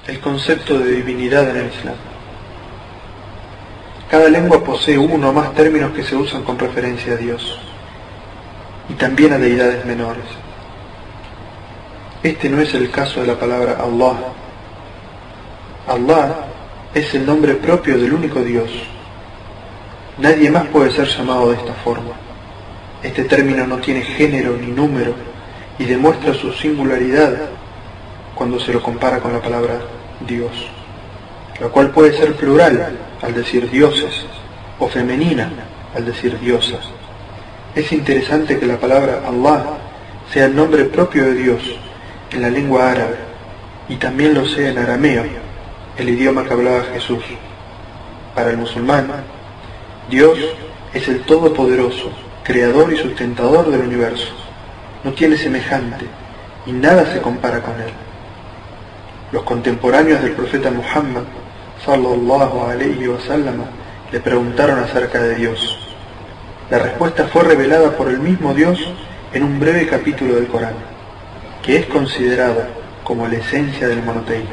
El concepto de divinidad en el Islam. Cada lengua posee uno o más términos que se usan con referencia a Dios y también a deidades menores. Este no es el caso de la palabra Allah. Allah es el nombre propio del único Dios. Nadie más puede ser llamado de esta forma. Este término no tiene género ni número y demuestra su singularidad cuando se lo compara con la palabra Dios, la cual puede ser plural al decir dioses o femenina al decir diosas. Es interesante que la palabra Allah sea el nombre propio de Dios en la lengua árabe y también lo sea en arameo, el idioma que hablaba Jesús. Para el musulmán, Dios es el Todopoderoso, creador y sustentador del universo. No tiene semejante y nada se compara con él. Los contemporáneos del profeta Muhammad sallallahu alayhi wa sallam le preguntaron acerca de Dios. La respuesta fue revelada por el mismo Dios en un breve capítulo del Corán, que es considerado como la esencia del monoteísmo.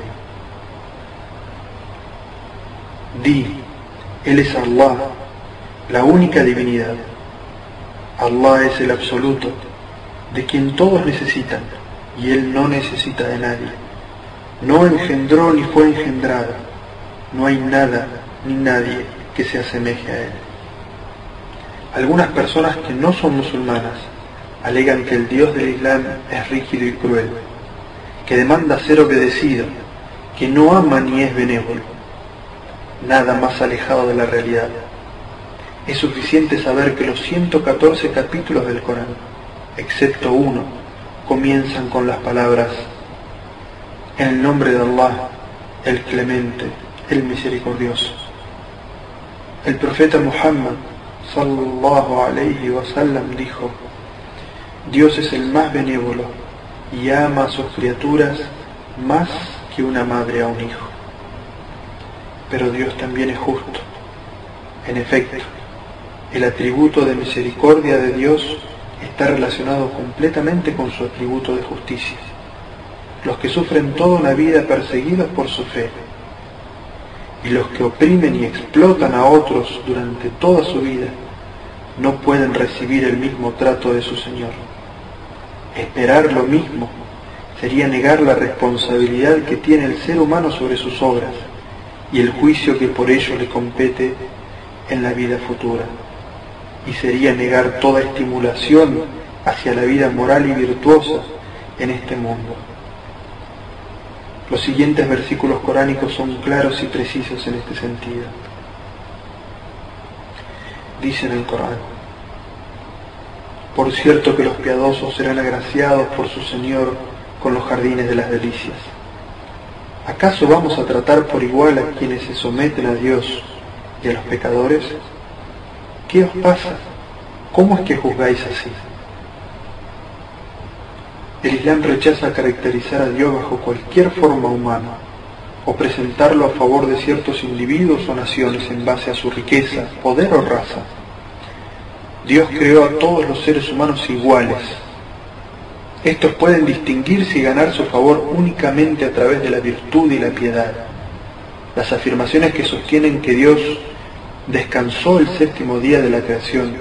Di, Él es Allah, la única divinidad. Allah es el absoluto, de quien todos necesitan, y Él no necesita de nadie. No engendró ni fue engendrado. No hay nada ni nadie que se asemeje a Él. Algunas personas que no son musulmanas alegan que el Dios del Islam es rígido y cruel, que demanda ser obedecido, que no ama ni es benévolo. Nada más alejado de la realidad. Es suficiente saber que los 114 capítulos del Corán, excepto uno, comienzan con las palabras: en el nombre de Allah, el Clemente, el Misericordioso. El profeta Muhammad sallallahu alayhi wa sallam dijo: Dios es el más benévolo y ama a sus criaturas más que una madre a un hijo. Pero Dios también es justo. En efecto, el atributo de misericordia de Dios está relacionado completamente con su atributo de justicia. Los que sufren toda una vida perseguidos por su fe y los que oprimen y explotan a otros durante toda su vida no pueden recibir el mismo trato de su Señor. Esperar lo mismo sería negar la responsabilidad que tiene el ser humano sobre sus obras y el juicio que por ello le compete en la vida futura, y sería negar toda estimulación hacia la vida moral y virtuosa en este mundo. Los siguientes versículos coránicos son claros y precisos en este sentido. Dice en el Corán: por cierto que los piadosos serán agraciados por su Señor con los jardines de las delicias. ¿Acaso vamos a tratar por igual a quienes se someten a Dios y a los pecadores? ¿Qué os pasa? ¿Cómo es que juzgáis así? El Islam rechaza caracterizar a Dios bajo cualquier forma humana o presentarlo a favor de ciertos individuos o naciones en base a su riqueza, poder o raza. Dios creó a todos los seres humanos iguales. Estos pueden distinguirse y ganar su favor únicamente a través de la virtud y la piedad. Las afirmaciones que sostienen que Dios descansó el séptimo día de la creación,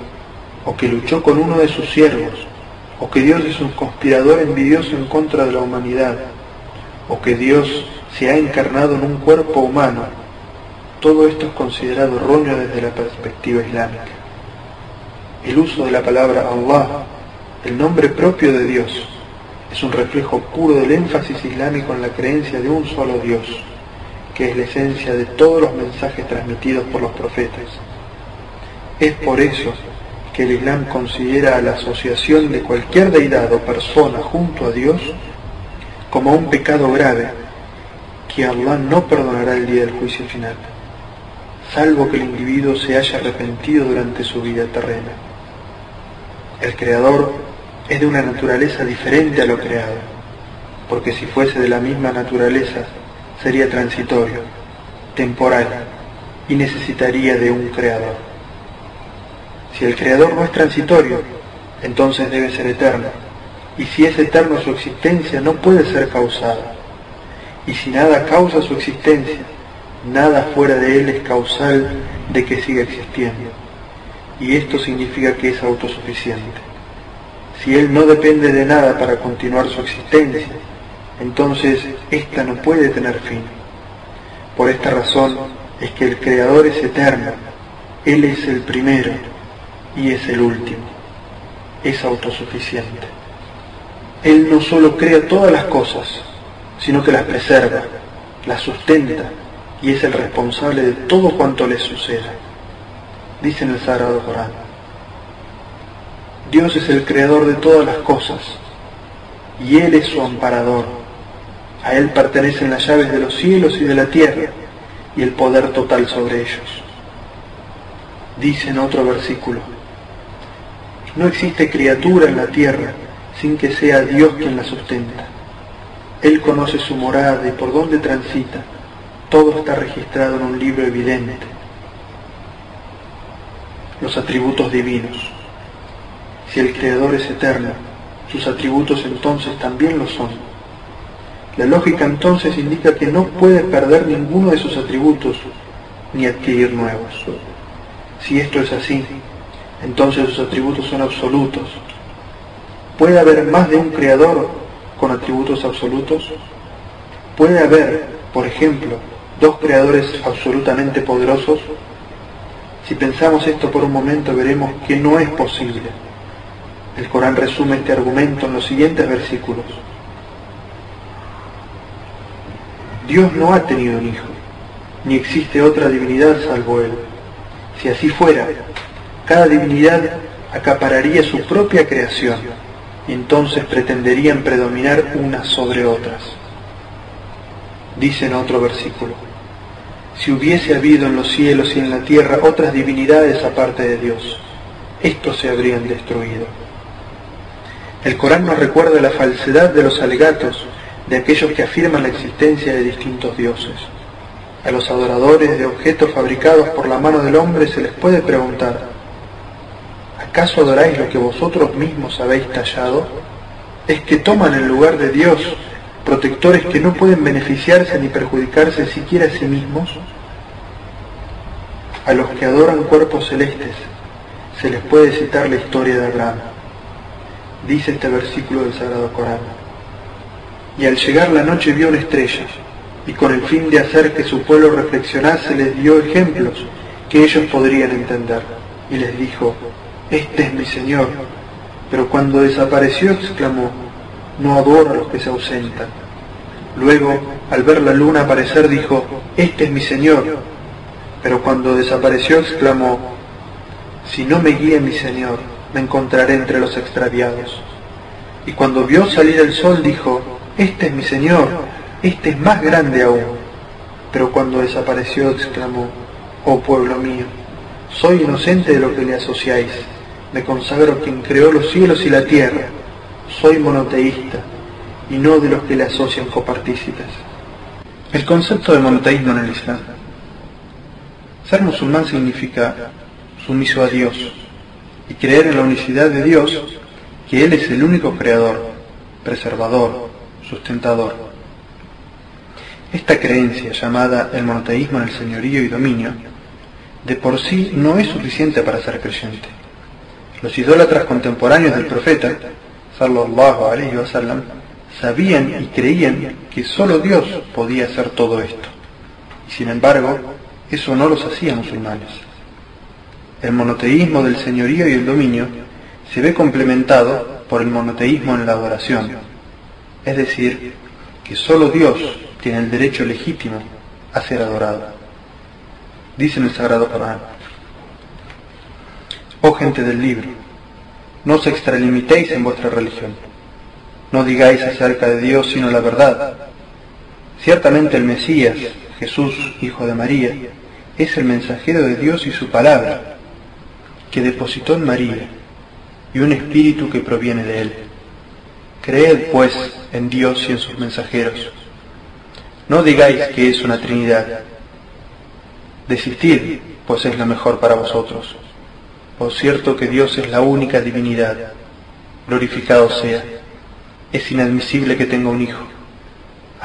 o que luchó con uno de sus siervos, o que Dios es un conspirador envidioso en contra de la humanidad, o que Dios se ha encarnado en un cuerpo humano, todo esto es considerado erróneo desde la perspectiva islámica. El uso de la palabra Allah, el nombre propio de Dios, es un reflejo puro del énfasis islámico en la creencia de un solo Dios, que es la esencia de todos los mensajes transmitidos por los profetas. Es por eso que el Islam considera a la asociación de cualquier deidad o persona junto a Dios como un pecado grave que Allah no perdonará el día del juicio final, salvo que el individuo se haya arrepentido durante su vida terrena. El Creador es de una naturaleza diferente a lo creado, porque si fuese de la misma naturaleza sería transitorio, temporal y necesitaría de un Creador. Si el Creador no es transitorio, entonces debe ser eterno, y si es eterno su existencia no puede ser causada. y si nada causa su existencia, nada fuera de él es causal de que siga existiendo. Y esto significa que es autosuficiente. Si él no depende de nada para continuar su existencia, entonces ésta no puede tener fin. Por esta razón es que el Creador es eterno, Él es el primero y es el último, es autosuficiente. Él no solo crea todas las cosas, sino que las preserva, las sustenta y es el responsable de todo cuanto les suceda. Dice en el Sagrado Corán: Dios es el creador de todas las cosas y Él es su amparador. A Él pertenecen las llaves de los cielos y de la tierra y el poder total sobre ellos. Dice en otro versículo: no existe criatura en la tierra sin que sea Dios quien la sustenta. Él conoce su morada y por dónde transita. Todo está registrado en un libro evidente. Los atributos divinos. Si el Creador es eterno, sus atributos entonces también lo son. La lógica entonces indica que no puede perder ninguno de sus atributos ni adquirir nuevos. Si esto es así, entonces sus atributos son absolutos. ¿Puede haber más de un creador con atributos absolutos? ¿Puede haber, por ejemplo, dos creadores absolutamente poderosos? Si pensamos esto por un momento, veremos que no es posible. El Corán resume este argumento en los siguientes versículos. Dios no ha tenido un hijo, ni existe otra divinidad salvo Él. Si así fuera, cada divinidad acapararía su propia creación, y entonces pretenderían predominar unas sobre otras. Dice en otro versículo: si hubiese habido en los cielos y en la tierra otras divinidades aparte de Dios, estos se habrían destruido. El Corán nos recuerda la falsedad de los alegatos de aquellos que afirman la existencia de distintos dioses. A los adoradores de objetos fabricados por la mano del hombre se les puede preguntar: ¿acaso adoráis lo que vosotros mismos habéis tallado? ¿Es que toman el lugar de Dios protectores que no pueden beneficiarse ni perjudicarse siquiera a sí mismos? A los que adoran cuerpos celestes se les puede citar la historia de Abraham. Dice este versículo del Sagrado Corán: y al llegar la noche vio una estrella, y con el fin de hacer que su pueblo reflexionase les dio ejemplos que ellos podrían entender, y les dijo: este es mi Señor. Pero cuando desapareció exclamó: no adoro a los que se ausentan. Luego, al ver la luna aparecer, dijo: este es mi Señor. Pero cuando desapareció exclamó: si no me guía mi Señor, me encontraré entre los extraviados. Y cuando vio salir el sol dijo: este es mi Señor, este es más grande aún. Pero cuando desapareció exclamó: oh pueblo mío, soy inocente de lo que le asociáis, me consagro a quien creó los cielos y la tierra, soy monoteísta y no de los que le asocian copartícipes. El concepto de monoteísmo en el Islam. Ser musulmán significa sumiso a Dios y creer en la unicidad de Dios, que Él es el único creador, preservador, sustentador. Esta creencia, llamada el monoteísmo en el señorío y dominio, de por sí no es suficiente para ser creyente. Los idólatras contemporáneos del profeta, sallallahu alaihi wasallam, sabían y creían que solo Dios podía hacer todo esto, y sin embargo, eso no los hacía musulmanes. El monoteísmo del señorío y el dominio se ve complementado por el monoteísmo en la adoración, es decir, que solo Dios tiene el derecho legítimo a ser adorado. Dice en el Sagrado Corán: oh gente del libro, no os extralimitéis en vuestra religión, no digáis acerca de Dios sino la verdad. Ciertamente el Mesías, Jesús, hijo de María, es el mensajero de Dios y su palabra, que depositó en María, y un espíritu que proviene de Él. Creed, pues, en Dios y en sus mensajeros. No digáis que es una Trinidad. Desistid, pues es lo mejor para vosotros. Por cierto que Dios es la única divinidad. Glorificado sea. Es inadmisible que tenga un hijo.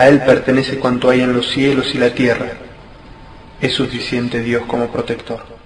A Él pertenece cuanto hay en los cielos y la tierra. Es suficiente Dios como protector.